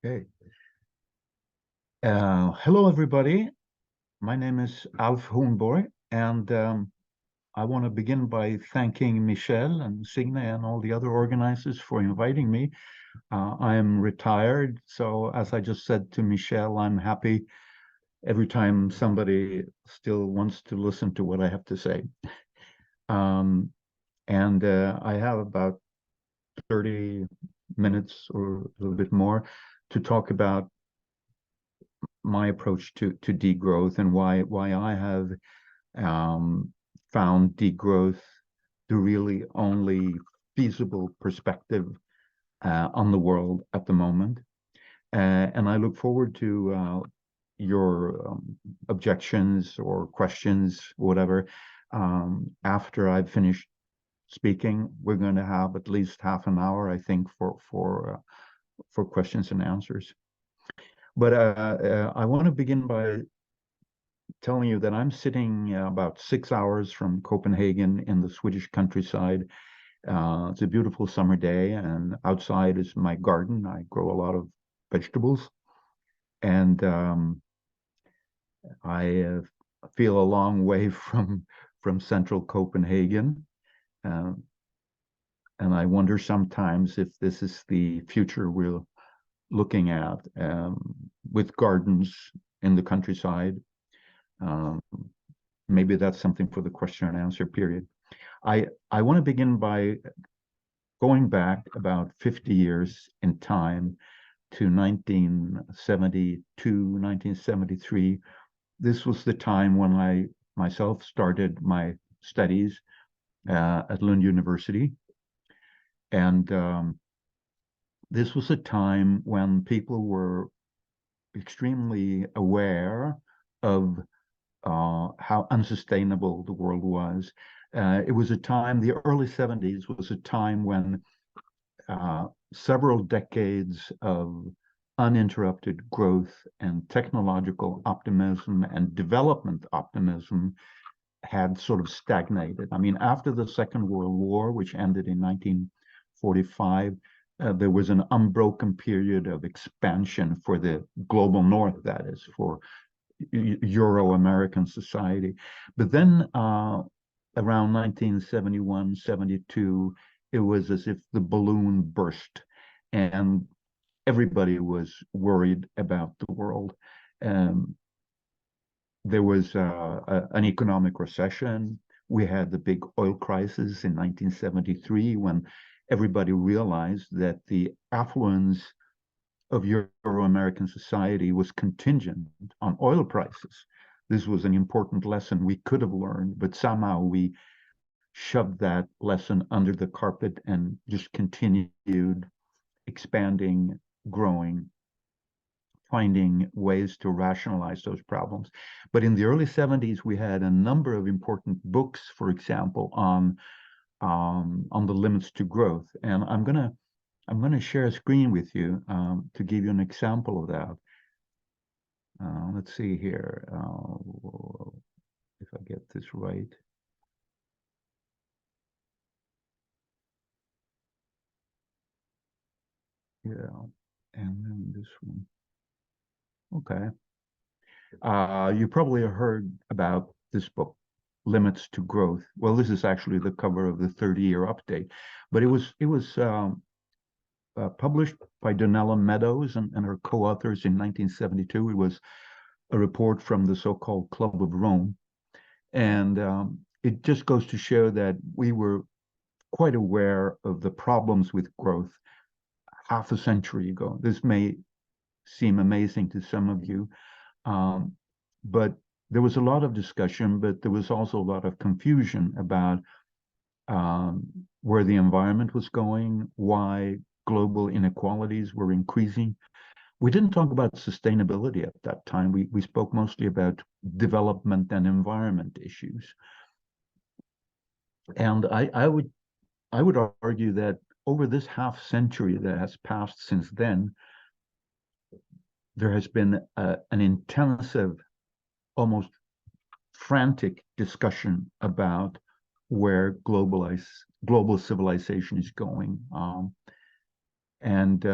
Okay. Hello, everybody. My name is Alf Hornborg, and I want to begin by thanking Michelle and Signe and all the other organizers for inviting me. I am retired, so as I just said to Michelle, I'm happy every time somebody still wants to listen to what I have to say. Um, and I have about 30 minutes or a little bit more to talk about my approach to degrowth and why I have found degrowth the really only feasible perspective on the world at the moment. And I look forward to your objections or questions, whatever. After I've finished speaking, we're going to have at least half an hour, I think, for questions and answers. But I want to begin by telling you that I'm sitting about 6 hours from Copenhagen in the Swedish countryside. It's a beautiful summer day, and outside is my garden. I grow a lot of vegetables, and I feel a long way from central Copenhagen. Uh, and I wonder sometimes if this is the future we're looking at, with gardens in the countryside. Um, Maybe that's something for the question and answer period. I want to begin by going back about 50 years in time to 1972, 1973. This was the time when I myself started my studies at Lund University. And this was a time when people were extremely aware of how unsustainable the world was. It was a time, the early 70s was a time when several decades of uninterrupted growth and technological optimism and development optimism had sort of stagnated. I mean, after the Second World War, which ended in 1945, there was an unbroken period of expansion for the global north, that is, for Euro-American society. But then around 1971, 72, it was as if the balloon burst and everybody was worried about the world. There was an economic recession. We had the big oil crisis in 1973 when everybody realized that the affluence of Euro-American society was contingent on oil prices. This was an important lesson we could have learned, but somehow we shoved that lesson under the carpet and just continued expanding, growing, finding ways to rationalize those problems. But in the early 70s, we had a number of important books, for example, on the limits to growth. And I'm gonna share a screen with you to give you an example of that. Let's see here, if I get this right. Yeah, and then this one. Okay. You probably heard about this book, Limits to Growth. Well, this is actually the cover of the 30-year update, but it was published by Donella Meadows and her co-authors in 1972. It was a report from the so-called Club of Rome. And it just goes to show that we were quite aware of the problems with growth half a century ago. This may seem amazing to some of you, but there was a lot of discussion, but there was also a lot of confusion about where the environment was going, why global inequalities were increasing. We didn't talk about sustainability at that time. We spoke mostly about development and environment issues. And I would argue that over this half century that has passed since then, there has been an intensive, almost frantic discussion about where global civilization is going. And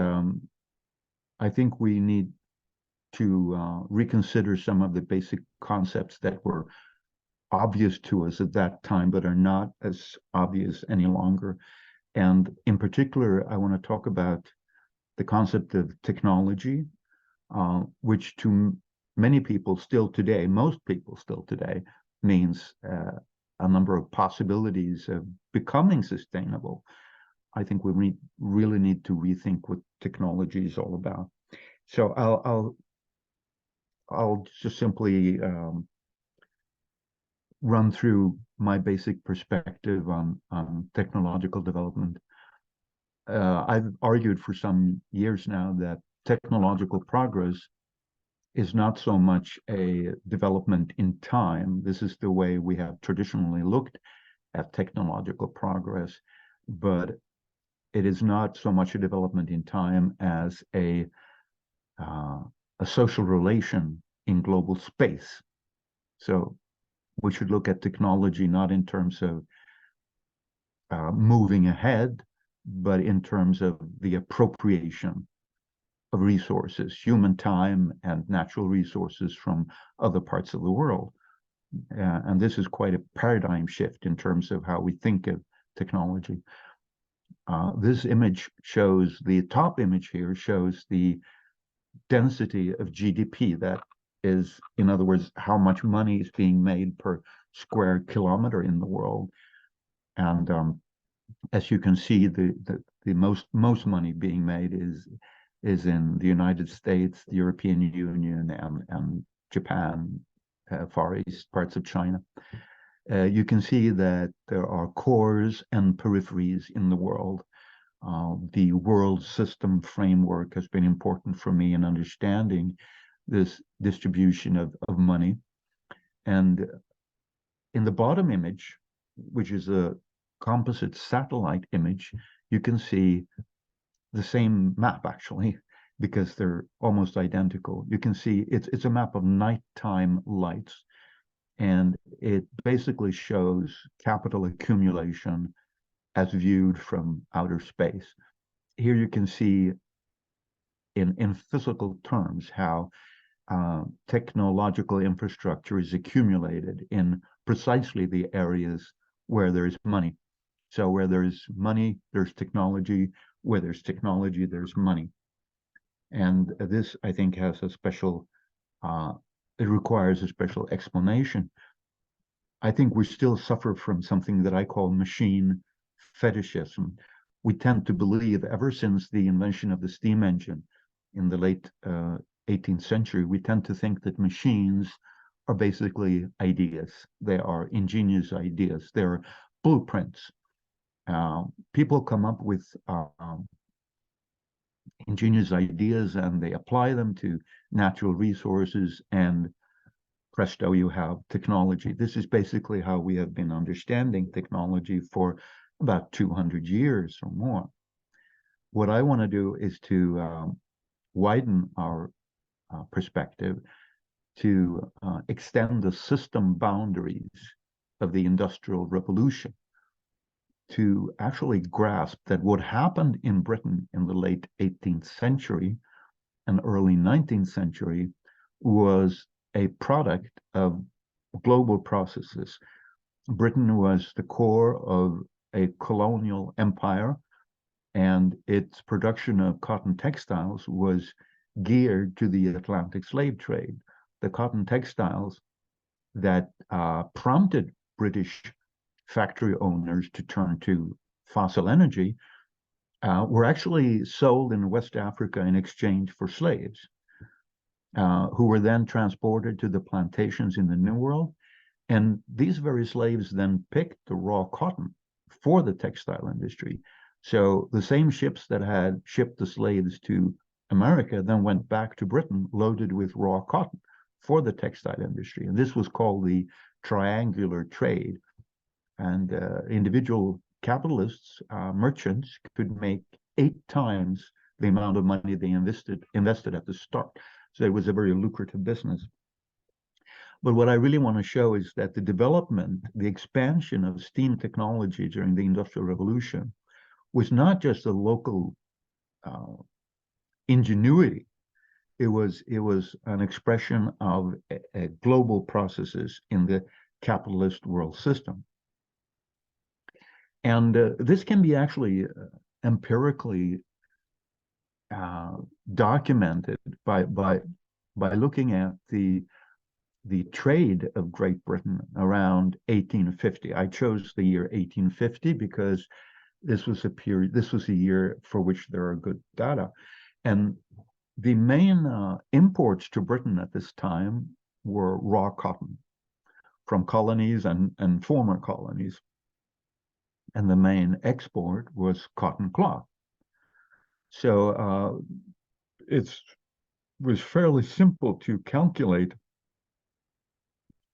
I think we need to reconsider some of the basic concepts that were obvious to us at that time, but are not as obvious any longer. And in particular, I want to talk about the concept of technology, which to many people still today, most people still today, means a number of possibilities of becoming sustainable. I think we really need to rethink what technology is all about. So I'll just simply run through my basic perspective on technological development. I've argued for some years now that technological progress is not so much a development in time. This is the way we have traditionally looked at technological progress, but it is not so much a development in time as a social relation in global space. So we should look at technology not in terms of moving ahead, but in terms of the appropriation of resources, human time and natural resources from other parts of the world. And this is quite a paradigm shift in terms of how we think of technology. This image shows, the top image here shows the density of GDP. That is, in other words, how much money is being made per square kilometer in the world. And as you can see, the most money being made is in the United States, the European Union, and Japan, Far East, parts of China. You can see that there are cores and peripheries in the world. The world system framework has been important for me in understanding this distribution of money. And in the bottom image, which is a composite satellite image, you can see the same map, actually, because they're almost identical. You can see it's a map of nighttime lights, and it basically shows capital accumulation as viewed from outer space. Here you can see in physical terms how technological infrastructure is accumulated in precisely the areas where there's money. So where there's money, there's technology. Where there's technology, there's money. And this, I think, has a special, it requires a special explanation. I think we still suffer from something that I call machine fetishism. We tend to believe, ever since the invention of the steam engine in the late 18th century, we tend to think that machines are basically ideas. They are ingenious ideas. They're blueprints. People come up with ingenious ideas and they apply them to natural resources, and presto, you have technology. This is basically how we have been understanding technology for about 200 years or more. What I want to do is to widen our perspective, to extend the system boundaries of the Industrial Revolution, to actually grasp that what happened in Britain in the late 18th century and early 19th century was a product of global processes. Britain was the core of a colonial empire, and its production of cotton textiles was geared to the Atlantic slave trade. The cotton textiles that prompted British factory owners to turn to fossil energy were actually sold in West Africa in exchange for slaves, who were then transported to the plantations in the New World. And these very slaves then picked the raw cotton for the textile industry. So the same ships that had shipped the slaves to America then went back to Britain loaded with raw cotton for the textile industry. And this was called the triangular trade. And individual capitalists, merchants, could make 8 times the amount of money they invested at the start. So it was a very lucrative business. But what I really want to show is that the development, the expansion of steam technology during the Industrial Revolution was not just a local ingenuity. It was an expression of global processes in the capitalist world system. And this can be actually empirically documented by looking at the trade of Great Britain around 1850. I chose the year 1850 because this was a year for which there are good data. And the main imports to Britain at this time were raw cotton from colonies and former colonies. And the main export was cotton cloth. So it was fairly simple to calculate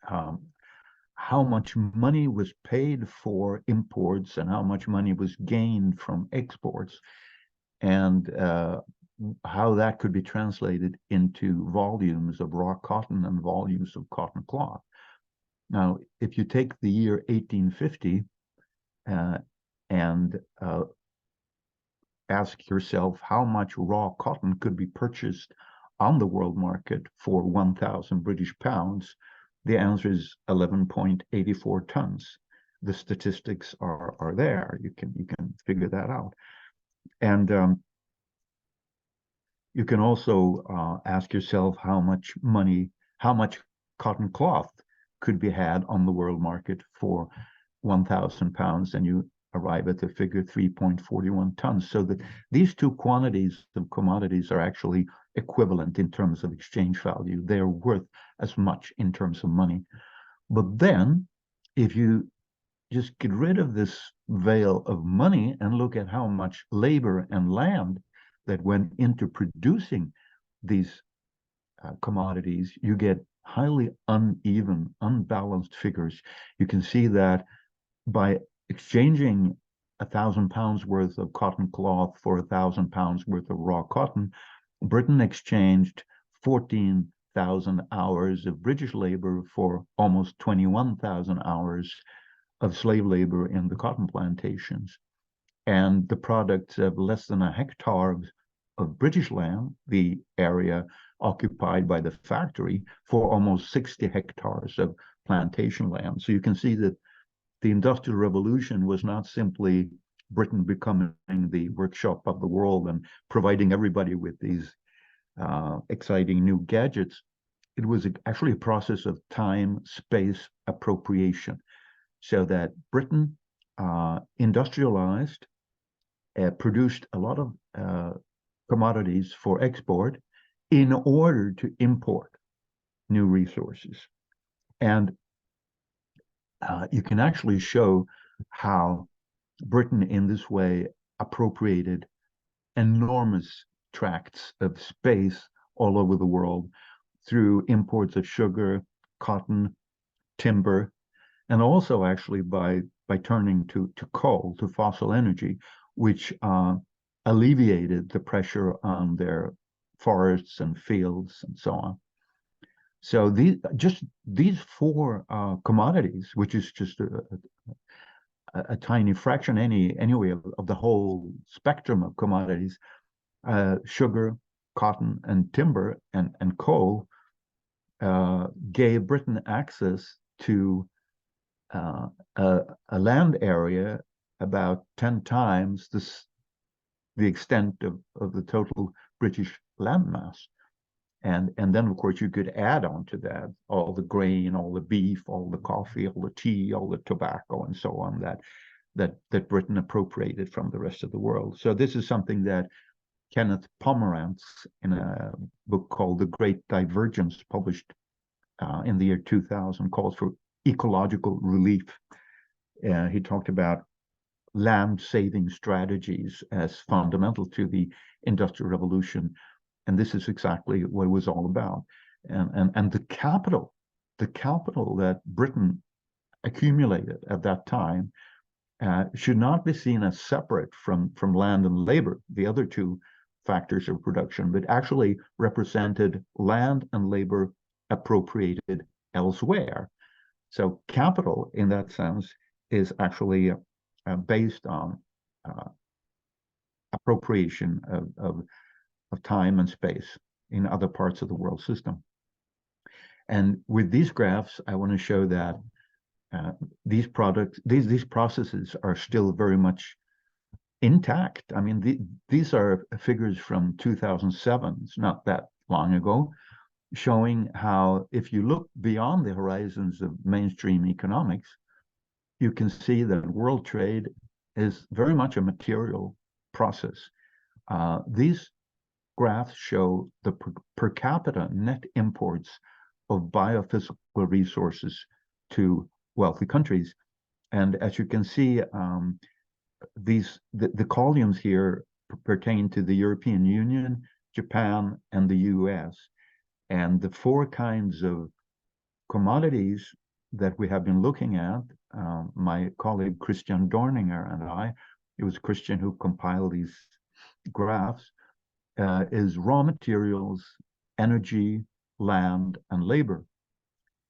how much money was paid for imports and how much money was gained from exports, and how that could be translated into volumes of raw cotton and volumes of cotton cloth. Now, if you take the year 1850 and ask yourself how much raw cotton could be purchased on the world market for 1,000 British pounds, the answer is 11.84 tons. The statistics are there. You can figure that out. And you can also ask yourself how much cotton cloth could be had on the world market for 1,000 pounds, and you arrive at the figure 3.41 tons. So that these two quantities of commodities are actually equivalent in terms of exchange value. They're worth as much in terms of money. But then, if you just get rid of this veil of money and look at how much labor and land that went into producing these commodities, you get highly uneven, unbalanced figures. You can see that by exchanging 1,000 pounds worth of cotton cloth for 1,000 pounds worth of raw cotton, Britain exchanged 14,000 hours of British labor for almost 21,000 hours of slave labor in the cotton plantations. And the products of less than a hectare of British land, the area occupied by the factory, for almost 60 hectares of plantation land. So you can see that the Industrial Revolution was not simply Britain becoming the workshop of the world and providing everybody with these exciting new gadgets. It was actually a process of time-space appropriation, so that Britain industrialized, produced a lot of commodities for export in order to import new resources. And you can actually show how Britain in this way appropriated enormous tracts of space all over the world through imports of sugar, cotton, timber, and also actually by turning to coal, to fossil energy, which alleviated the pressure on their forests and fields and so on. So these four commodities, which is just a tiny fraction anyway of the whole spectrum of commodities, sugar, cotton, and timber, and coal, gave Britain access to a land area about 10 times the extent of the total British landmass. And then, of course, you could add on to that all the grain, all the beef, all the coffee, all the tea, all the tobacco, and so on that Britain appropriated from the rest of the world. So this is something that Kenneth Pomerantz, in a book called The Great Divergence, published in the year 2000, calls for ecological relief. He talked about land-saving strategies as fundamental to the Industrial Revolution. And this is exactly what it was all about. And the capital that Britain accumulated at that time should not be seen as separate from land and labor, the other two factors of production, but actually represented land and labor appropriated elsewhere. So capital, in that sense, is actually based on appropriation of of time and space in other parts of the world system. And with these graphs, I want to show that these processes are still very much intact. I mean, these are figures from 2007. It's not that long ago, showing how if you look beyond the horizons of mainstream economics, you can see that world trade is very much a material process. These graphs show the per capita net imports of biophysical resources to wealthy countries. And as you can see, the columns here pertain to the European Union, Japan, and the US. And the four kinds of commodities that we have been looking at, my colleague Christian Dorninger and I, it was Christian who compiled these graphs, is raw materials, energy, land, and labor.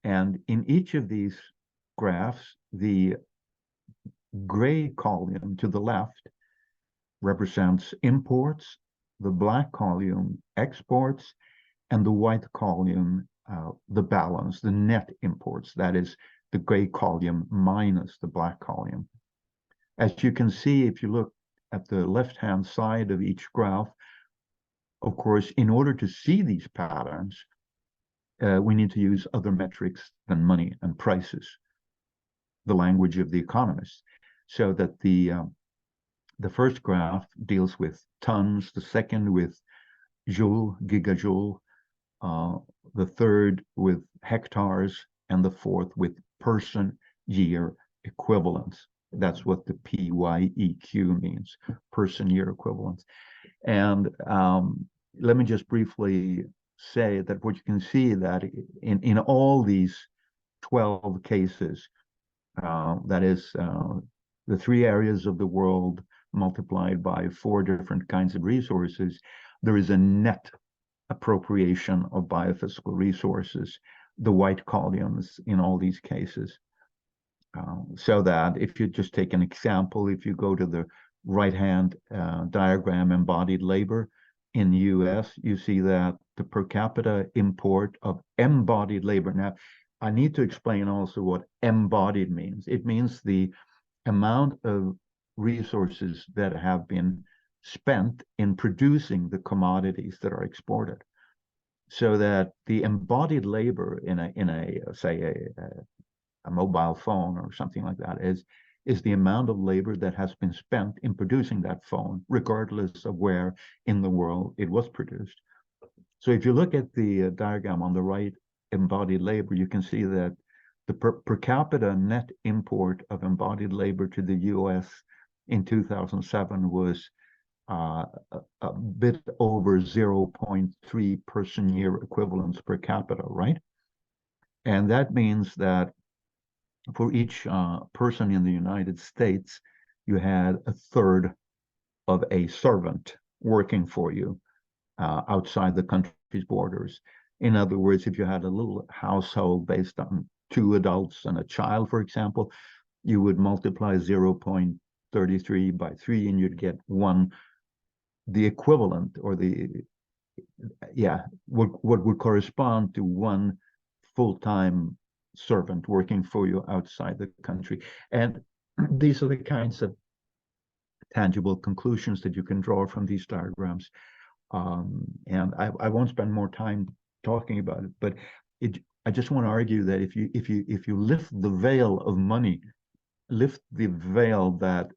And in each of these graphs, the gray column to the left represents imports, the black column exports, and the white column the balance, the net imports. That is the gray column minus the black column. As you can see, if you look at the left-hand side of each graph, of course, in order to see these patterns, we need to use other metrics than money and prices, the language of the economists, so that the first graph deals with tons, the second with joule, gigajoule, the third with hectares, and the fourth with person year equivalents. That's what the PYEQ means, person year equivalents. And let me just briefly say that what you can see that in all these 12 cases, that is the three areas of the world multiplied by four different kinds of resources, there is a net appropriation of biophysical resources, the white columns in all these cases. So that if you just take an example, if you go to the right-hand diagram, embodied labor in the US, you see that the per capita import of embodied labor. Now, I need to explain also what embodied means. It means the amount of resources that have been spent in producing the commodities that are exported. So that the embodied labor in a say a mobile phone or something like that is the amount of labor that has been spent in producing that phone, regardless of where in the world it was produced. So if you look at the diagram on the right, embodied labor, you can see that the per capita net import of embodied labor to the US in 2007 was a bit over 0.3 person year equivalents per capita, right? And that means that for each person in the United States, you had a third of a servant working for you outside the country's borders. In other words, if you had a little household based on 2 adults and a child, for example, you would multiply 0.33 by 3 and you'd get the equivalent, or what would correspond to 1 full-time servant working for you outside the country. And these are the kinds of tangible conclusions that you can draw from these diagrams. And I won't spend more time talking about it, but I just want to argue that if you lift the veil of money, lift the veil that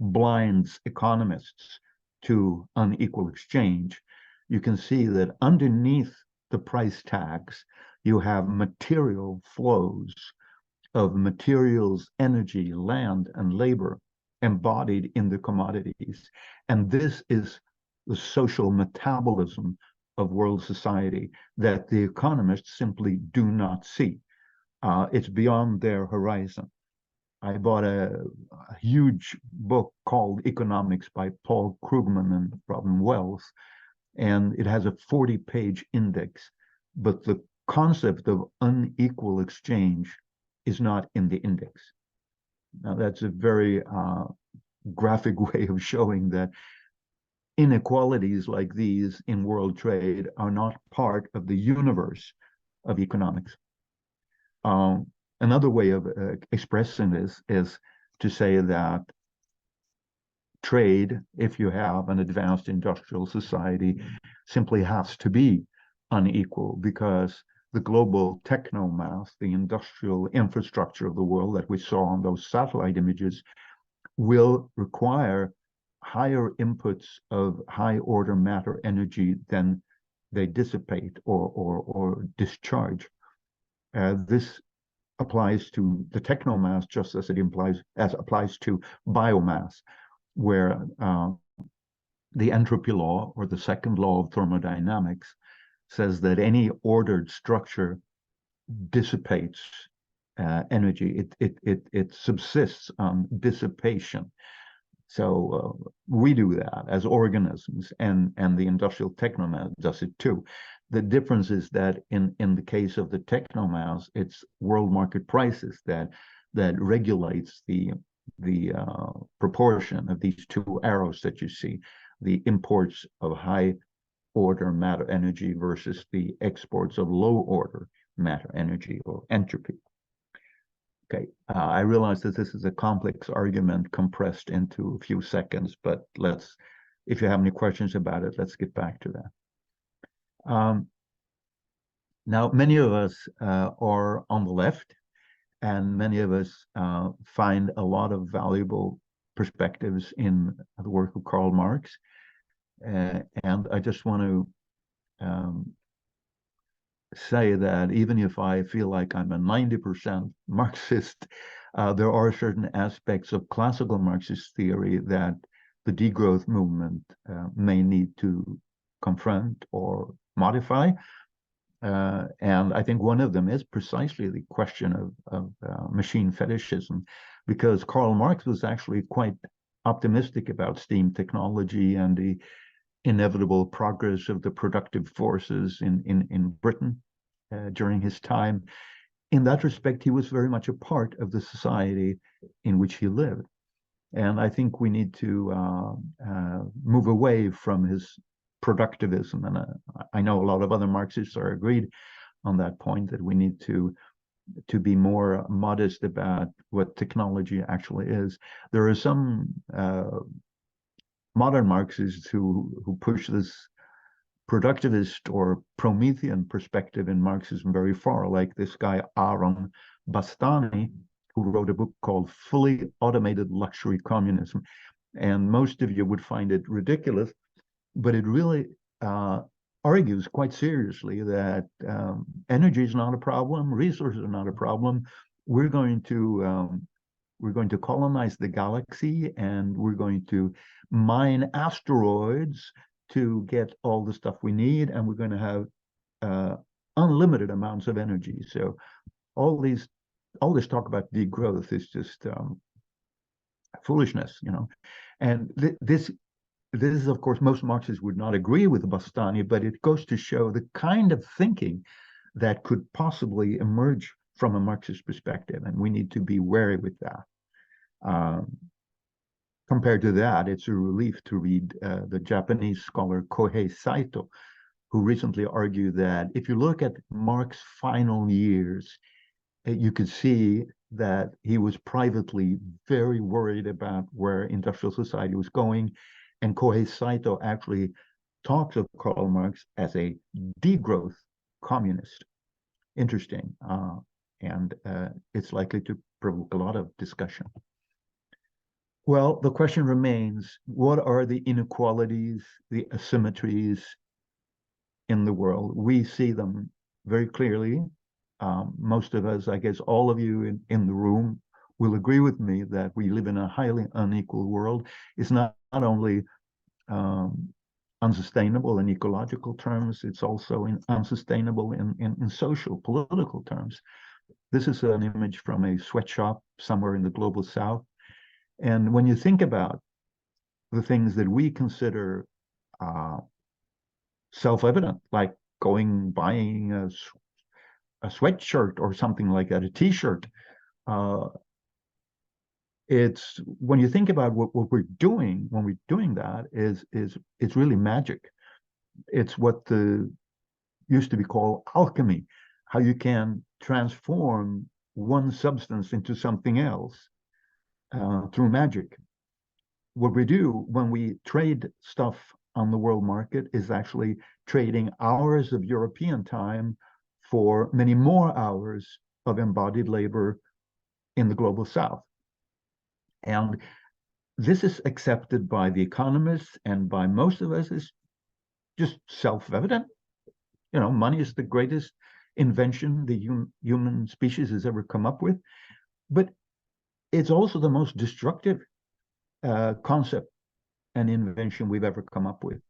blinds economists to unequal exchange, you can see that underneath the price tags, you have material flows of materials, energy, land, and labor embodied in the commodities. And this is the social metabolism of world society that the economists simply do not see. It's beyond their horizon. I bought a huge book called Economics by Paul Krugman and Robin Wells, and it has a 40-page index, but the concept of unequal exchange is not in the index. Now, that's a very graphic way of showing that inequalities like these in world trade are not part of the universe of economics. Another way of expressing this is to say that trade, if you have an advanced industrial society, simply has to be unequal because the global technomass, the industrial infrastructure of the world that we saw on those satellite images, will require higher inputs of high order matter energy than they dissipate or discharge. This applies to the technomass just as it applies to biomass, where the entropy law, or the second law of thermodynamics, says that any ordered structure dissipates energy. It subsists on dissipation. So we do that as organisms, and the industrial technomass does it too. The difference is that in the case of the technomass, it's world market prices that regulates the proportion of these two arrows that you see, the imports of high order matter energy versus the exports of low order matter energy, or entropy. Okay, I realize that this is a complex argument compressed into a few seconds, but if you have any questions about it, let's get back to that. Now, many of us are on the left, and many of us find a lot of valuable perspectives in the work of Karl Marx. And I just want to say that even if I feel like I'm a 90% Marxist, there are certain aspects of classical Marxist theory that the degrowth movement may need to confront or modify. And I think one of them is precisely the question of machine fetishism, because Karl Marx was actually quite optimistic about steam technology and the inevitable progress of the productive forces in Britain during his time. In that respect, he was very much a part of the society in which he lived. And I think we need to move away from his productivism. And I know a lot of other Marxists are agreed on that point, that we need to be more modest about what technology actually is. There are some modern Marxists who push this productivist or Promethean perspective in Marxism very far, like this guy Aaron Bastani, who wrote a book called Fully Automated Luxury Communism. And most of you would find it ridiculous, but it really argues quite seriously that energy is not a problem, resources are not a problem. We're going to colonize the galaxy, and we're going to mine asteroids to get all the stuff we need, and we're going to have unlimited amounts of energy. So all this talk about degrowth is just foolishness, And this is, of course, most Marxists would not agree with Bastani, but it goes to show the kind of thinking that could possibly emerge from a Marxist perspective, and we need to be wary with that. Compared to that, it's a relief to read the Japanese scholar Kohei Saito, who recently argued that if you look at Marx's final years, you could see that he was privately very worried about where industrial society was going. And Kohei Saito actually talks of Karl Marx as a degrowth communist. Interesting. And it's likely to provoke a lot of discussion. Well, the question remains, what are the inequalities, the asymmetries in the world? We see them very clearly. Most of us, I guess all of you in the room, will agree with me that we live in a highly unequal world. It's not only unsustainable in ecological terms, it's also unsustainable in social, political terms. This is an image from a sweatshop somewhere in the global south. And when you think about the things that we consider self-evident, like buying a sweatshirt or something like that, a t-shirt, it's when you think about what we're doing when we're doing that is it's really magic. It's what the used to be called alchemy, how you can transform one substance into something else through magic. What we do when we trade stuff on the world market is actually trading hours of European time for many more hours of embodied labor in the global south. And this is accepted by the economists and by most of us as just self-evident. You know, money is the greatest invention the human species has ever come up with, but it's also the most destructive concept and invention we've ever come up with.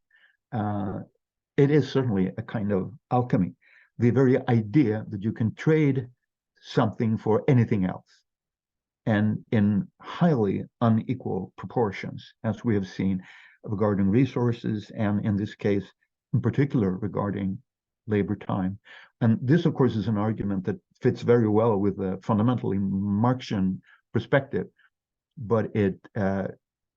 Uh, it is certainly a kind of alchemy, the very idea that you can trade something for anything else, and in highly unequal proportions, as we have seen regarding resources, and in this case, in particular, regarding labor time. And this, of course, is an argument that fits very well with a fundamentally Marxian perspective, but it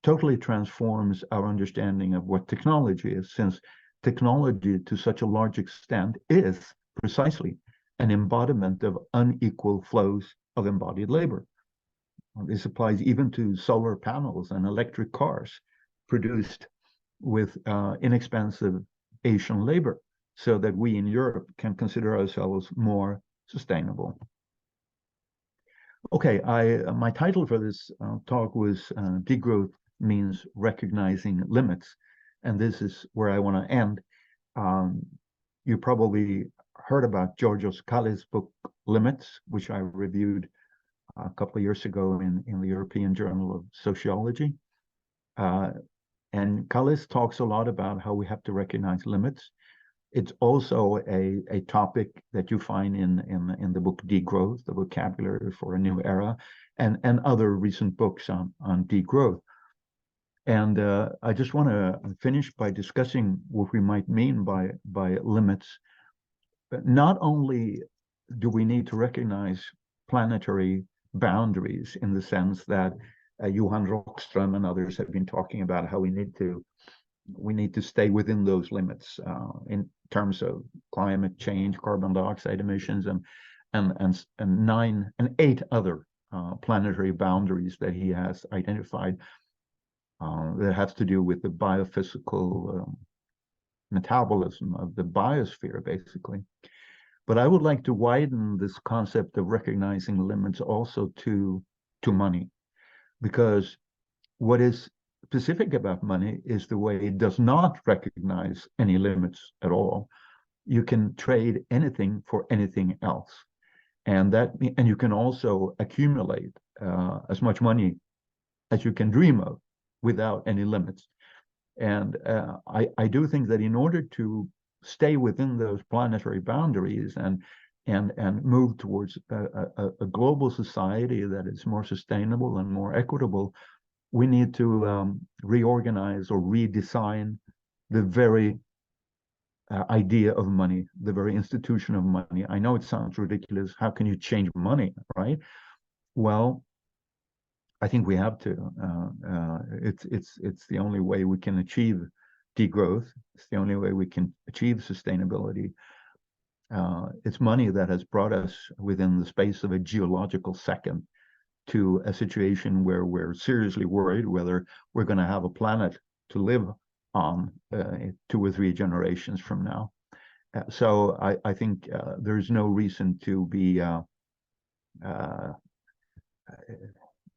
totally transforms our understanding of what technology is, since technology, to such a large extent, is precisely an embodiment of unequal flows of embodied labor. This applies even to solar panels and electric cars produced with inexpensive Asian labor, so that we in Europe can consider ourselves more sustainable. Okay, my title for this talk was Degrowth Means Recognizing Limits, and this is where I want to end. You probably heard about Georgios Kallis' book Limits, which I reviewed a couple of years ago in the European Journal of Sociology. And Kallis talks a lot about how we have to recognize limits. It's also a topic that you find in the book Degrowth, the vocabulary for a new era, and other recent books on degrowth. And I just want to finish by discussing what we might mean by limits. But not only do we need to recognize planetary boundaries, in the sense that Johan Rockström and others have been talking about how we need to stay within those limits in terms of climate change, carbon dioxide emissions, and 8 other planetary boundaries that he has identified that has to do with the biophysical metabolism of the biosphere, basically. But I would like to widen this concept of recognizing limits also to money, because what is specific about money is the way it does not recognize any limits at all. You can trade anything for anything else, and you can also accumulate as much money as you can dream of without any limits. And I do think that in order to stay within those planetary boundaries and move towards a global society that is more sustainable and more equitable, we need to reorganize or redesign the very idea of money, the very institution of money. I know it sounds ridiculous. How can you change money, right? Well, I think we have to. It's the only way we can achieve degrowth. It's the only way we can achieve sustainability. It's money that has brought us within the space of a geological second to a situation where we're seriously worried whether we're going to have a planet to live on 2 or 3 generations from now. So I think there's no reason to be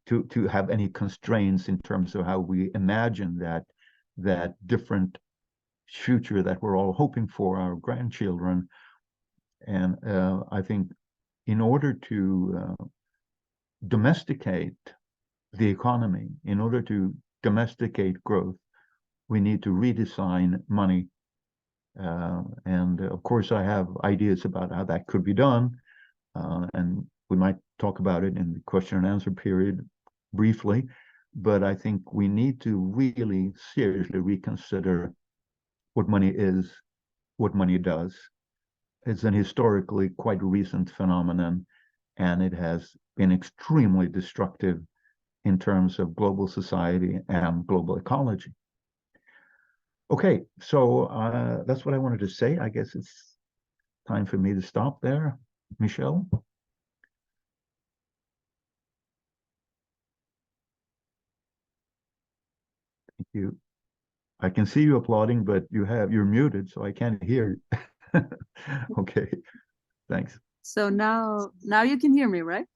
to have any constraints in terms of how we imagine that different future that we're all hoping for our grandchildren. And I think in order to domesticate the economy, in order to domesticate growth, we need to redesign money. And of course, I have ideas about how that could be done. And we might talk about it in the question and answer period briefly. But I think we need to really seriously reconsider what money is, what money does. It's an historically quite recent phenomenon, and it has been extremely destructive in terms of global society and global ecology. Okay, so that's what I wanted to say. I guess it's time for me to stop there. Michelle? Thank you. I can see you applauding, but you're muted, so I can't hear you. Okay, thanks. So now you can hear me, right?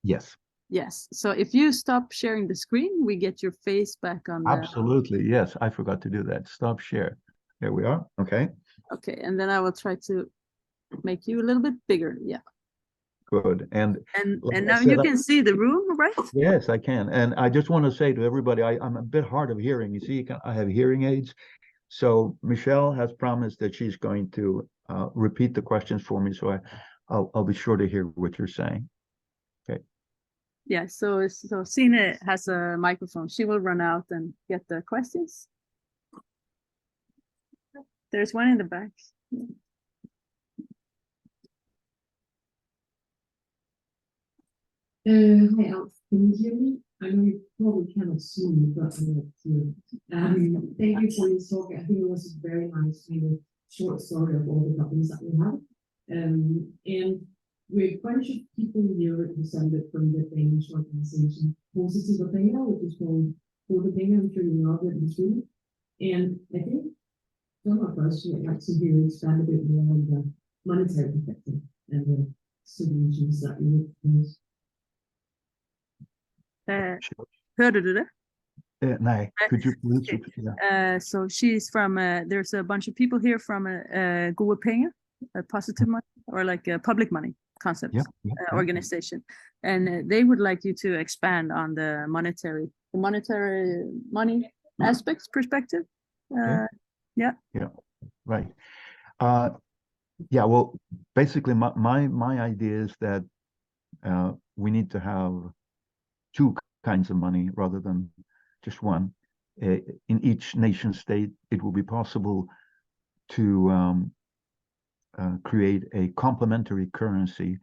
Yes. Yes. So if you stop sharing the screen, we get your face back on the... Absolutely, yes. I forgot to do that. Stop share. There we are. Okay. Okay, and then I will try to make you a little bit bigger. Yeah. Good. And like now you can see the room, right? Yes, I can. And I just want to say to everybody, I'm a bit hard of hearing. You see, I have hearing aids. So Michelle has promised that she's going to repeat the questions for me. So I'll be sure to hear what you're saying. Okay. Yeah, so Sine has a microphone. She will run out and get the questions. There's one in the back. Hi, Alf. Can you hear me? I know you probably cannot see me, but thank you for this talk. I think it was a very nice kind of short story of all the topics that we have. And we're a bunch of people here descended from the Danish organization Positive Appelros, which is called Copenhagen. I'm sure you know it in Sweden. And I think some of us would like to hear expand a bit more on the monetary perspective and the solutions that we would use. Hørte du det? No, could you please repeat that? So she's from, there's a bunch of people here from Gode Penge, a positive money, or like a public money concept organization. And they would like you to expand on the monetary money aspects perspective. Yeah. Right. Yeah, well, basically my idea is that we need to have two kinds of money rather than just one. In each nation state, it will be possible to create a complementary currency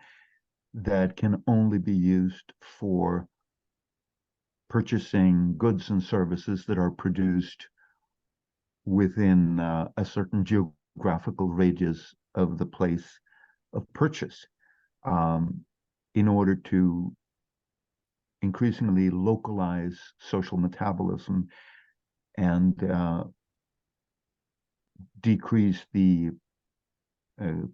that can only be used for purchasing goods and services that are produced within a certain geographical radius of the place of purchase, in order to increasingly localize social metabolism and decrease the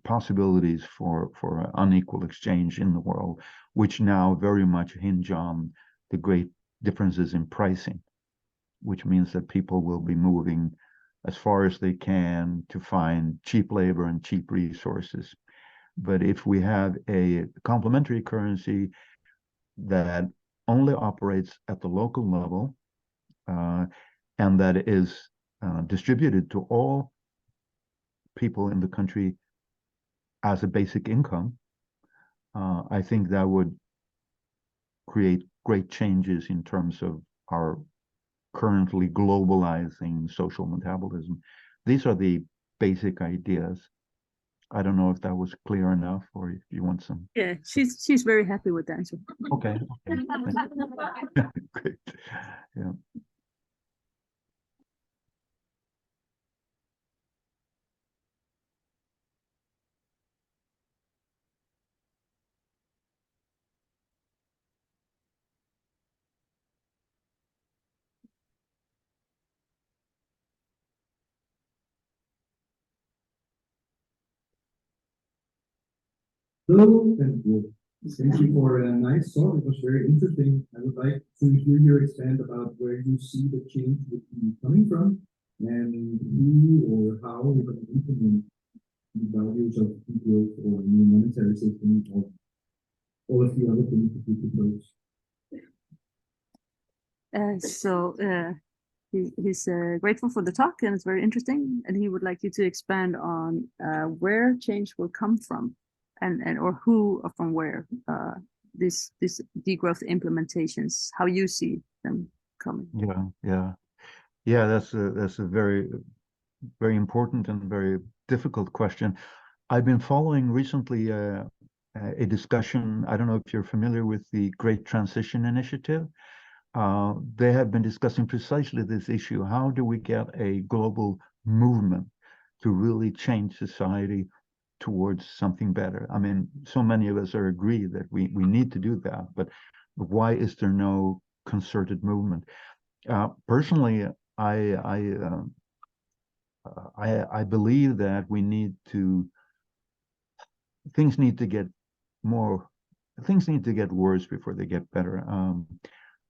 possibilities for unequal exchange in the world, which now very much hinge on the great differences in pricing, which means that people will be moving as far as they can to find cheap labor and cheap resources. But if we have a complementary currency that only operates at the local level and that is distributed to all people in the country as a basic income, I think that would create great changes in terms of our currently globalizing social metabolism. These are the basic ideas. I don't know if that was clear enough, or if you want some. Yeah, she's very happy with the answer. Okay. Great. Yeah. Hello, and thank you for a nice talk. It was very interesting. I would like to hear you expand about where you see the change would be coming from, and who or how you're going to implement the values of growth or new monetary system or all of the other things that you propose. He's grateful for the talk, and it's very interesting, and he would like you to expand on where change will come from, and or who or from where this degrowth implementations, how you see them coming. Yeah. That's a very, very important and very difficult question. I've been following recently a discussion. I don't know if you're familiar with the Great Transition Initiative. they have been discussing precisely this issue. How do we get a global movement to really change society towards something better? I mean, so many of us are agree that we need to do that, but why is there no concerted movement? Personally, I believe that we need to, things need to get worse before they get better.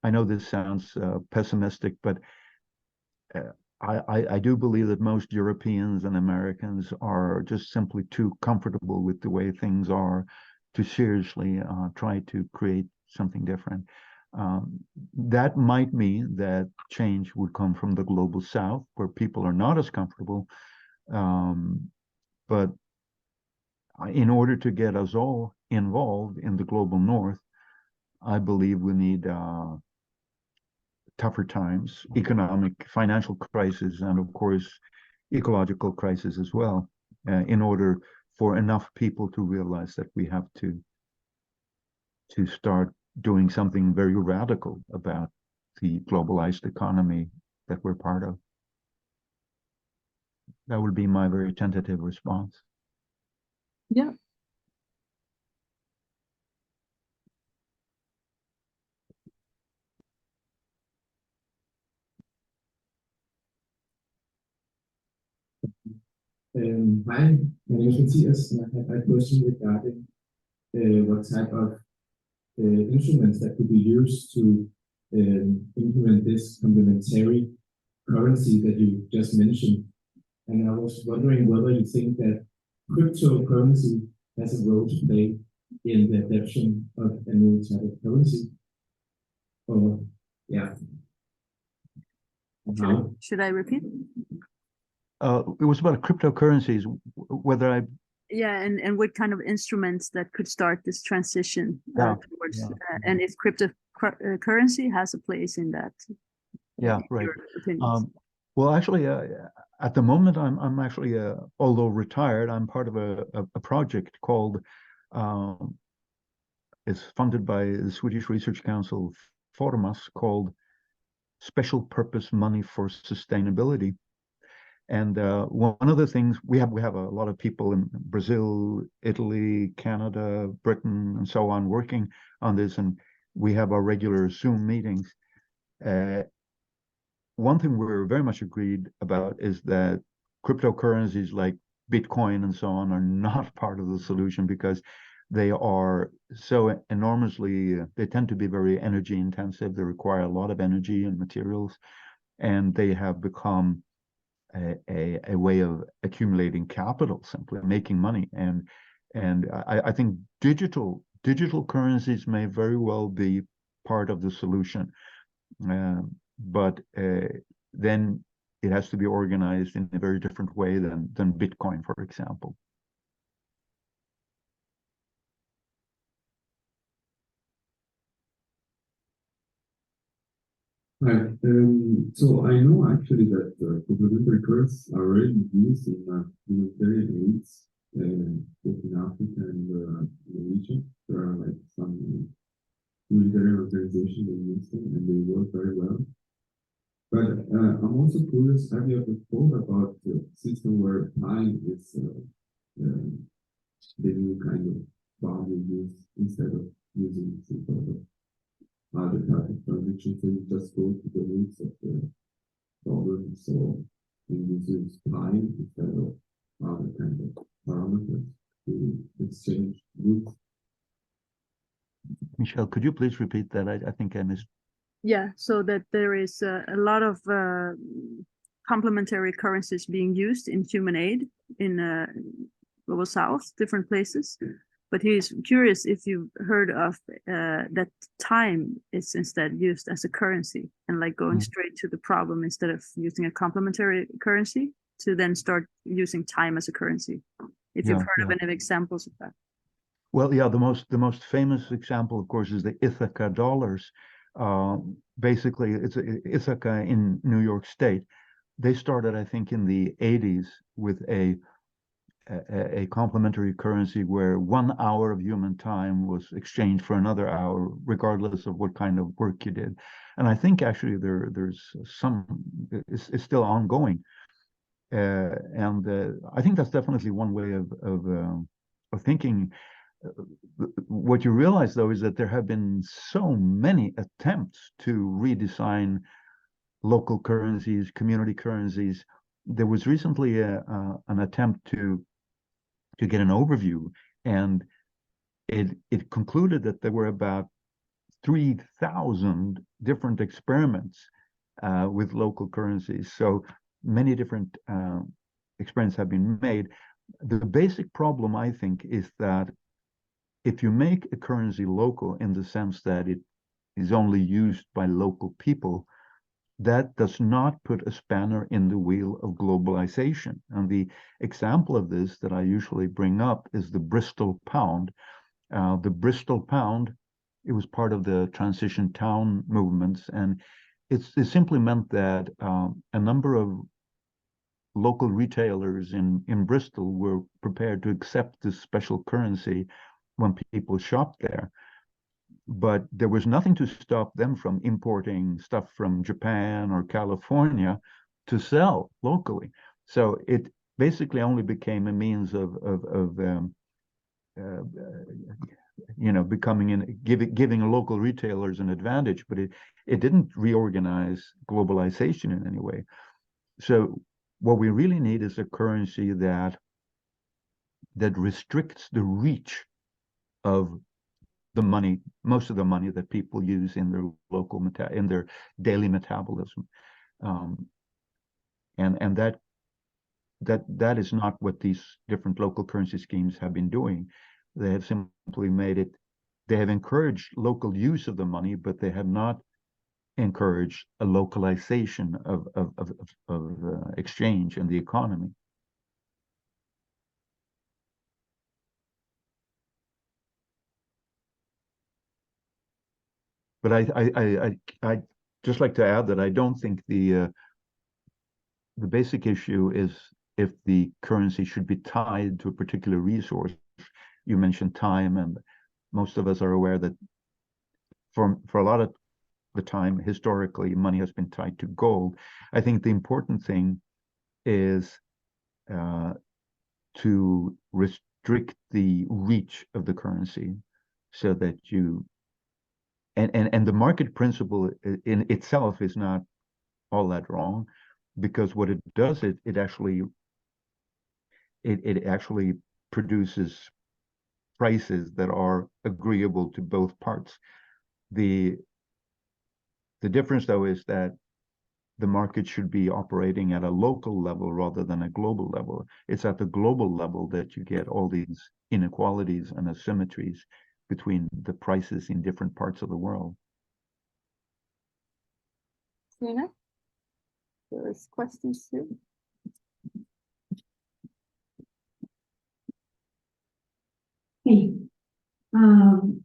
I know this sounds pessimistic, but I do believe that most Europeans and Americans are just simply too comfortable with the way things are to seriously try to create something different. That might mean that change would come from the global south, where people are not as comfortable. But in order to get us all involved in the global north, I believe we need tougher times, economic, financial crisis, and of course, ecological crisis as well, in order for enough people to realize that we have to start doing something very radical about the globalized economy that we're part of. That would be my very tentative response. Yeah. Hi, my name is Matthias, and I have a question regarding what type of instruments that could be used to implement this complementary currency that you just mentioned. And I was wondering whether you think that cryptocurrency has a role to play in the adoption of a new type of currency. Or, yeah. Should I repeat? It was about cryptocurrencies, whether I... Yeah, and what kind of instruments that could start this transition towards, and if cryptocurrency has a place in that. Yeah, right. Well, actually, at the moment, I'm actually, although retired, I'm part of a project called, it's funded by the Swedish Research Council, Formas, called Special Purpose Money for Sustainability. And one of the things we have a lot of people in Brazil, Italy, Canada, Britain, and so on working on this, and we have our regular Zoom meetings. One thing we're very much agreed about is that cryptocurrencies like Bitcoin and so on are not part of the solution, because they are so enormously, they tend to be very energy intensive. They require a lot of energy and materials, and they have become a way of accumulating capital, simply making money. And I think digital currencies may very well be part of the solution, but then it has to be organized in a very different way than Bitcoin, for example. Right. So I know actually that complementary currencies are already used in humanitarian aids both in Africa and in the region. There are like some humanitarian organizations that use them, and they work very well. But I'm also curious, have you ever thought about the system where time is the new kind of value used instead of using some sort of other type of transaction, so you just go to the roots of the problem, so you use time instead of other kind of parameters to exchange goods. Michelle, could you please repeat that? I think I missed. Yeah, so that there is a lot of complementary currencies being used in human aid in Global South, different places. But he's curious if you've heard of that time is instead used as a currency, and like going straight to the problem instead of using a complementary currency, to then start using time as a currency. If you've heard of any examples of that. Well, yeah, the most famous example, of course, is the Ithaca dollars. Basically, it's Ithaca in New York State. They started, I think, in the 80s with a a complementary currency where 1 hour of human time was exchanged for another hour, regardless of what kind of work you did. And I think actually it's still ongoing. I think that's definitely one way of thinking. What you realize, though, is that there have been so many attempts to redesign local currencies, community currencies. There was recently an attempt to get an overview, and it concluded that there were about 3,000 different experiments with local currencies. So many different experiments have been made. The basic problem, I think, is that if you make a currency local in the sense that it is only used by local people, that does not put a spanner in the wheel of globalization. And the example of this that I usually bring up is the Bristol pound. The Bristol pound, it was part of the transition town movements, and it simply meant that a number of local retailers in Bristol were prepared to accept this special currency when people shopped there. But there was nothing to stop them from importing stuff from Japan or California to sell locally. So it basically only became a means of giving local retailers an advantage, but it didn't reorganize globalization in any way. So what we really need is a currency that restricts the reach of the money, most of the money that people use in their local in their daily metabolism, and that is not what these different local currency schemes have been doing. They have simply made it. They have encouraged local use of the money, but they have not encouraged a localization of exchange in the economy. But I just like to add that I don't think the basic issue is if the currency should be tied to a particular resource. You mentioned time, and most of us are aware that for a lot of the time, historically, money has been tied to gold. I think the important thing is to restrict the reach of the currency so that you and the market principle in itself is not all that wrong, because what it does, it actually produces prices that are agreeable to both parts. The difference, though, is that the market should be operating at a local level rather than a global level. It's at the global level that you get all these inequalities and asymmetries between the prices in different parts of the world. Nina, there's questions too. Hey,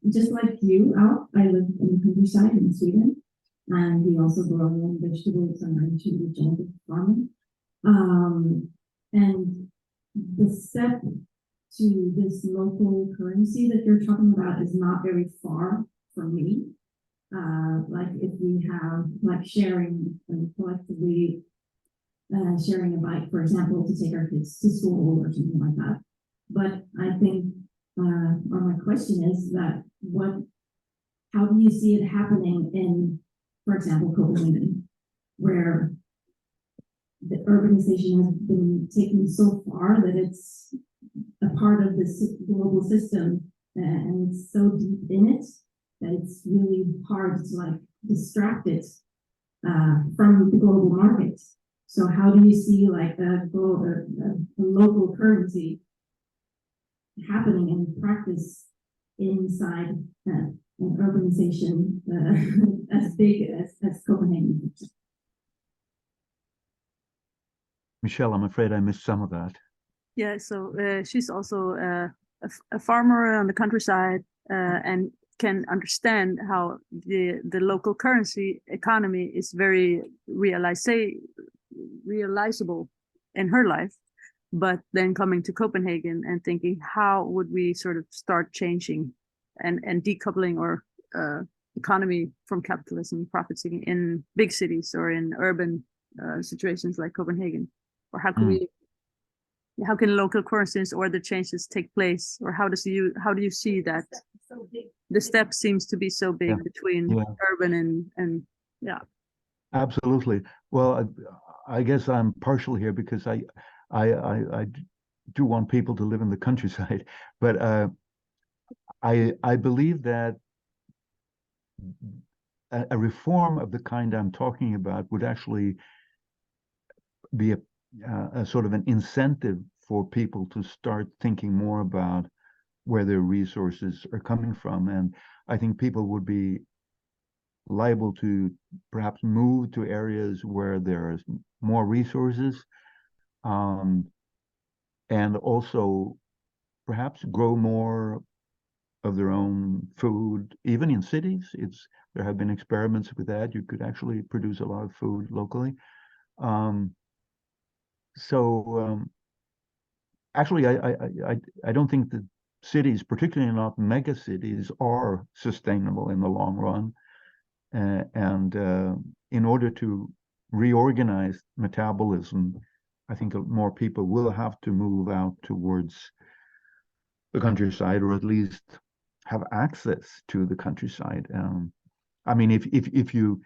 just like you, Alf, I live in the countryside in Sweden, and we also grow our own vegetables and are into regenerative farming. And the step to this local currency that you're talking about is not very far from me. Like if we have like sharing and collectively sharing a bike, for example, to take our kids to school or something like that. But I think, or my question is that how do you see it happening in, for example, Copenhagen, where the urbanization has been taken so far that it's a part of this global system, and it's so deep in it that it's really hard to like distract it from the global market. So how do you see like a local currency happening in practice inside an urbanization as big as Copenhagen? Michelle, I'm afraid I missed some of that. Yeah, so she's also a farmer on the countryside and can understand how the local currency economy is very realizable in her life. but then coming to Copenhagen and thinking, how would we sort of start changing and decoupling our economy from capitalism, profiting in big cities or in urban situations like Copenhagen? Or how can how can local currencies or the changes take place? Or how do you see that the step seems to be so big between urban and yeah. Absolutely. Well, I guess I'm partial here because I do want people to live in the countryside, but I believe that a reform of the kind I'm talking about would actually be a sort of an incentive for people to start thinking more about where their resources are coming from. And I think people would be liable to perhaps move to areas where there's more resources, and also perhaps grow more of their own food, even in cities. There have been experiments with that. You could actually produce a lot of food locally. Actually, I don't think that cities, particularly not mega cities, are sustainable in the long run. And in order to reorganize metabolism, I think more people will have to move out towards the countryside, or at least have access to the countryside. I mean, if you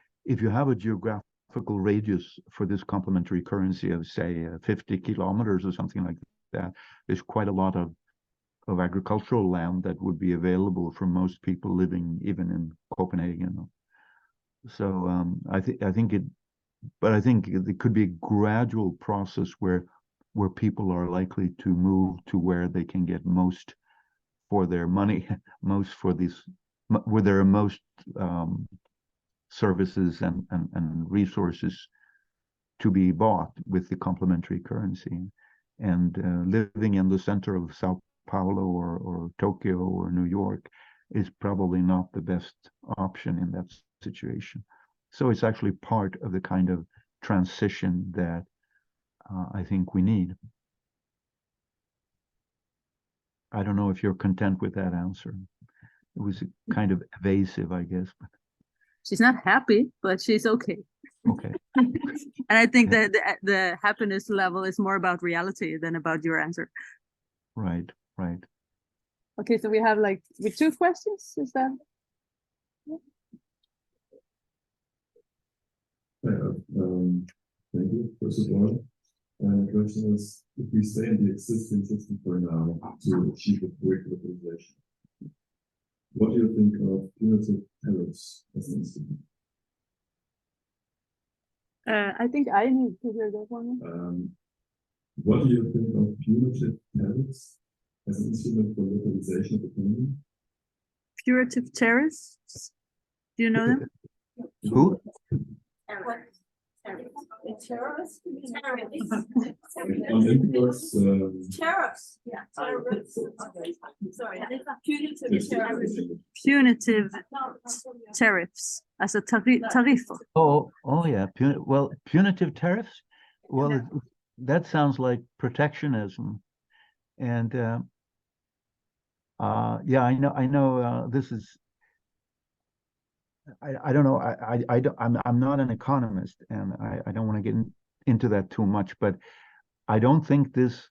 have a geographical radius for this complementary currency of, say, 50 kilometers or something like that, there's quite a lot of agricultural land that would be available for most people living even in Copenhagen. So I think it could be a gradual process where people are likely to move to where they can get most for their money, most for these, where there are most services and resources to be bought with the complementary currency. And living in the center of Sao Paulo or Tokyo or New York is probably not the best option in that situation. So it's actually part of the kind of transition that I think we need. I don't know if you're content with that answer. It was kind of evasive, I guess. She's not happy, but she's okay. Okay. And I think that the happiness level is more about reality than about your answer. Right. Okay, so we have with 2 questions, is that? Thank you. First of all, the question is, if we stay in the existing system for now to achieve a quick legalization, what do you think of punitive tariffs as an instrument? I think I need to hear that one. What do you think of punitive tariffs as an instrument for legalization of the economy? Punitive tariffs? Do you know them? Who? Tariffs. On imports, Tariffs. Yeah. Tariffs. Sorry. Punitive tariffs. Punitive tariffs as a tariffer. Oh yeah. Punitive tariffs. Well, that sounds like protectionism, and yeah, I know. This is. I don't know. I'm not an economist, and I don't want to get into that too much. But I don't think this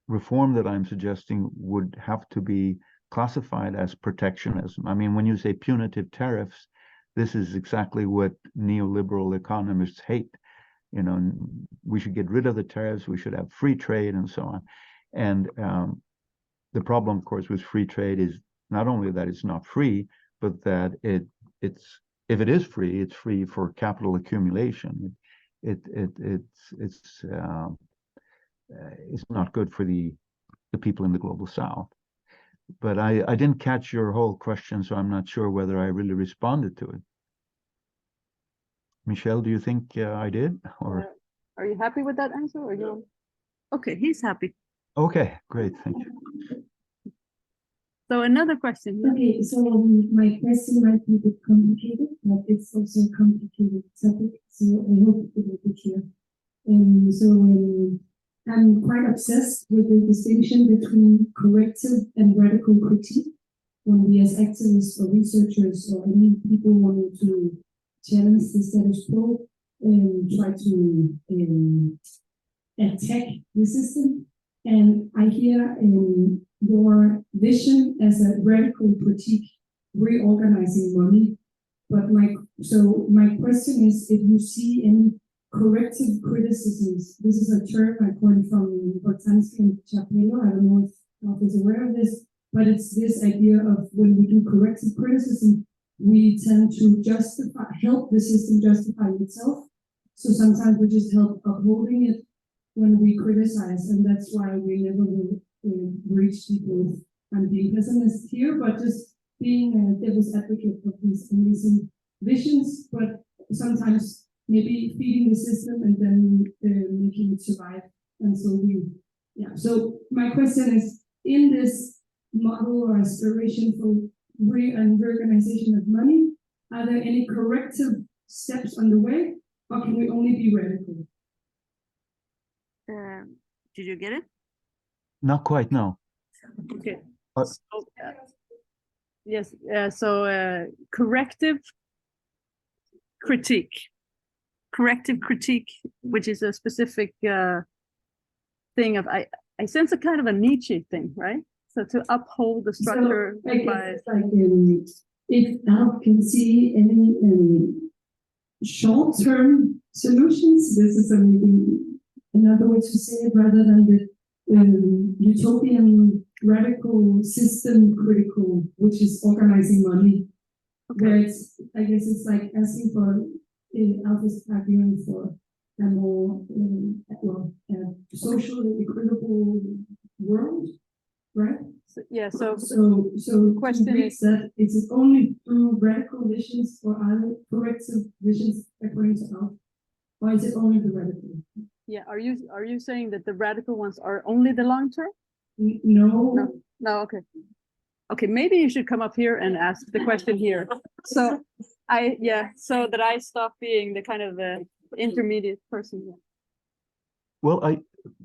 reform that I'm suggesting would have to be classified as protectionism. I mean, when you say punitive tariffs, this is exactly what neoliberal economists hate. You know, we should get rid of the tariffs. We should have free trade and so on. And the problem, of course, with free trade is not only that it's not free, but that if it is free, it's free for capital accumulation. It's not good for the people in the global south. But I didn't catch your whole question, so I'm not sure whether I really responded to it. Michelle, do you think I did? Or are you happy with that answer? Or you? Okay, he's happy. Okay, great, thank you. So another question. Okay, so my question might be a bit complicated, but it's also a complicated topic, so I hope it will be clear. So I'm quite obsessed with the distinction between corrective and radical critique. When we as activists or researchers or any people wanting to challenge the status quo and try to attack the system. And I hear your vision as a radical critique, reorganizing money. But my question is if you see any corrective criticisms. This is a term I coined from Boltanski and Appelros. I don't know if Alf is aware of this, but it's this idea of when we do corrective criticism, we tend to help the system justify itself. So sometimes we just help upholding it when we criticize, and that's why we never will reach people. I'm being pessimist here, but just being a devil's advocate of these amazing visions, but sometimes maybe feeding the system and then making it survive. And so so my question is, in this model or aspiration for reorganization of money, are there any corrective steps on the way, or can we only be radical? Did you get it? Not quite, no. Okay. Uh, So, yes. Corrective critique, which is a specific thing of I sense a kind of a Nietzsche thing, right? So to uphold the structure So, it's like if Alf can see any short-term solutions, this is maybe another way to say it, rather than the utopian radical system critical, which is organizing money. Okay. Where I guess it's like asking for Alf is arguing for a more socially equitable world, right? So, yeah. So the question is that is it only through radical visions or other corrective visions according to Alf, or is it only the radical? yeah, are you saying that the radical ones are only the long term? No. No. Okay. Maybe you should come up here and ask the question here. So so that I stop being the kind of intermediate person. Well,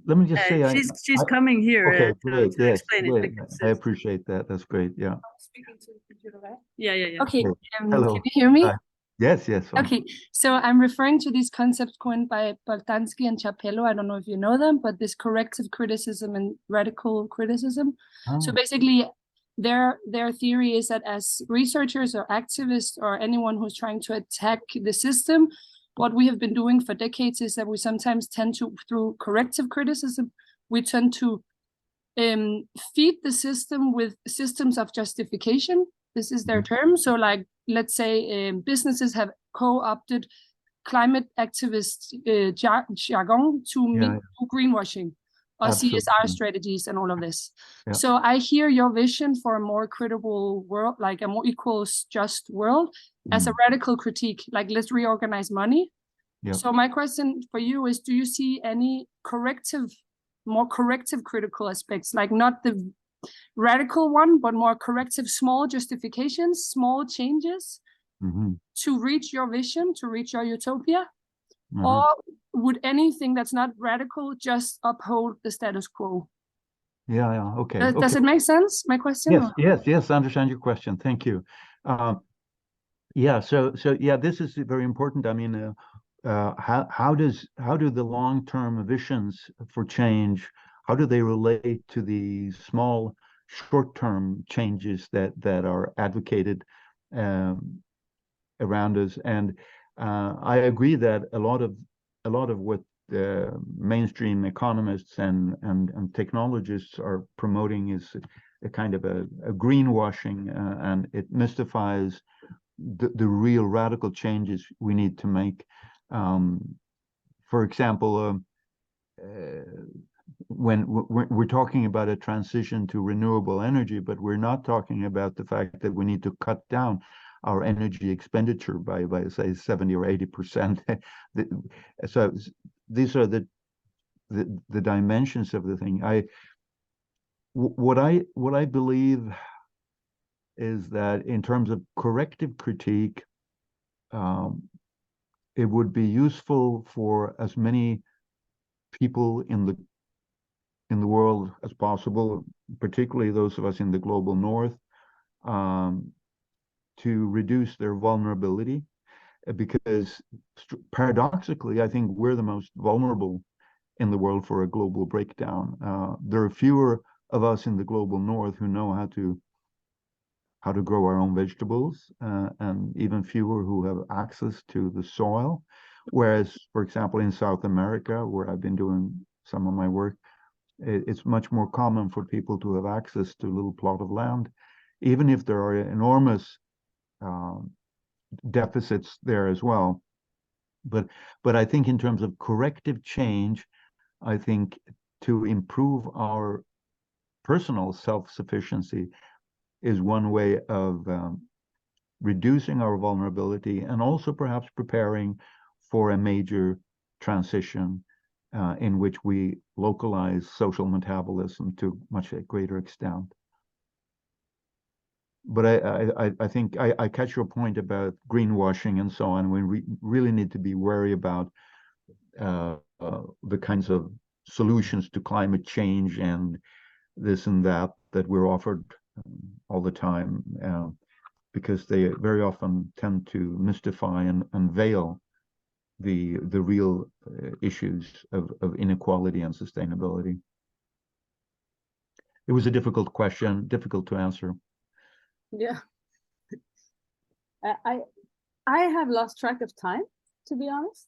let me just say, she's coming here. okay, great, to yes, explain great. it. Because I appreciate that. That's great. Yeah. Speaking to the computer, right? Yeah. Okay, Hello. can you hear me? Hi. Yes, fine. Okay, so I'm referring to these concepts coined by Boltanski and Appelros. I don't know if you know them, but this corrective criticism and radical criticism. So basically, their theory is that as researchers or activists or anyone who's trying to attack the system, what we have been doing for decades is that we sometimes tend to, through corrective criticism, we tend to feed the system with systems of justification. This is their term. So like, let's say Mm-hmm. businesses have co-opted climate activist jargon to do greenwashing or Absolutely. CSR strategies and all of this. Yeah. So I hear your vision for a more credible world, like a more equal, just world, as a radical critique, like let's reorganize money. Yeah. So my question for you is, do you see any more corrective critical aspects, like not the radical one, but more corrective, small justifications, small changes to reach your vision, to reach your utopia? Or would anything that's not radical just uphold the status quo? Yeah, okay. Does it make sense, my question? Yes, I understand your question. Thank you. This is very important. I mean, how do the long-term visions for change, how do they relate to the small short-term changes that are advocated around us? And I agree that a lot of what mainstream economists and technologists are promoting is a kind of a greenwashing, and it mystifies the real radical changes we need to make. For example, when we're talking about a transition to renewable energy, but we're not talking about the fact that we need to cut down our energy expenditure by say 70 or 80%. So these are the dimensions of the thing. What I believe is that in terms of corrective critique, it would be useful for as many people in the in the world as possible, particularly those of us in the global north, to reduce their vulnerability, because paradoxically, I think we're the most vulnerable in the world for a global breakdown. There are fewer of us in the global north who know how to grow our own vegetables, and even fewer who have access to the soil. Whereas, for example, in South America, where I've been doing some of my work, it's much more common for people to have access to a little plot of land, even if there are enormous deficits there as well. But I think in terms of corrective change, I think to improve our personal self-sufficiency is one way of reducing our vulnerability, and also perhaps preparing for a major transition in which we localize social metabolism to much greater extent. But I think I catch your point about greenwashing and so on. We really need to be wary about the kinds of solutions to climate change and this and that we're offered all the time, because they very often tend to mystify and veil the real issues of inequality and sustainability. It was a difficult question, difficult to answer. Yeah. I have lost track of time, to be honest,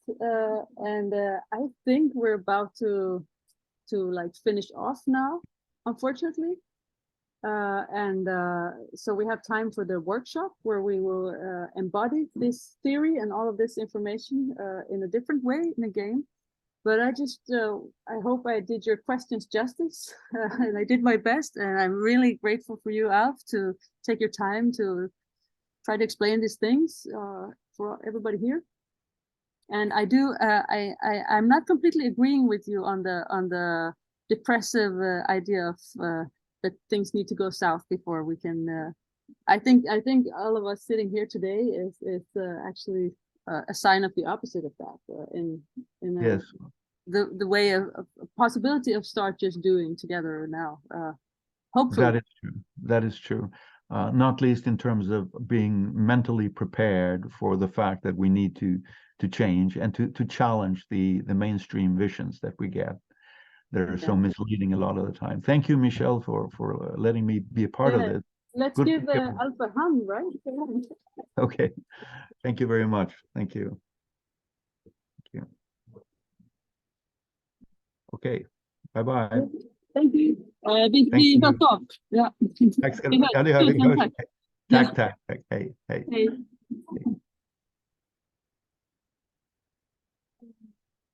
and I think we're about to like finish off now, unfortunately. So we have time for the workshop where we will embody this theory and all of this information in a different way in a game. But I just, I hope I did your questions justice, and I did my best. And I'm really grateful for you, Alf, to take your time to try to explain these things for everybody here. And I do, I'm not completely agreeing with you on the depressive idea of that things need to go south before we can. I think all of us sitting here today is actually a sign of the opposite of that. Yes. The way of possibility of start just doing together now. Hopefully. That is true. That is true. Not least in terms of being mentally prepared for the fact that we need to change and to challenge the mainstream visions that we get. They're so misleading a lot of the time. Thank you, Michelle, for letting me be a part of this. Let's give Alf a hand, right? Okay. Thank you very much. Thank you. Thank you. Okay. Bye-bye. Thank you. Vi hörs av. Ja. Tack ska du ha. Ja, det gör vi. Tack. Hej. Hej.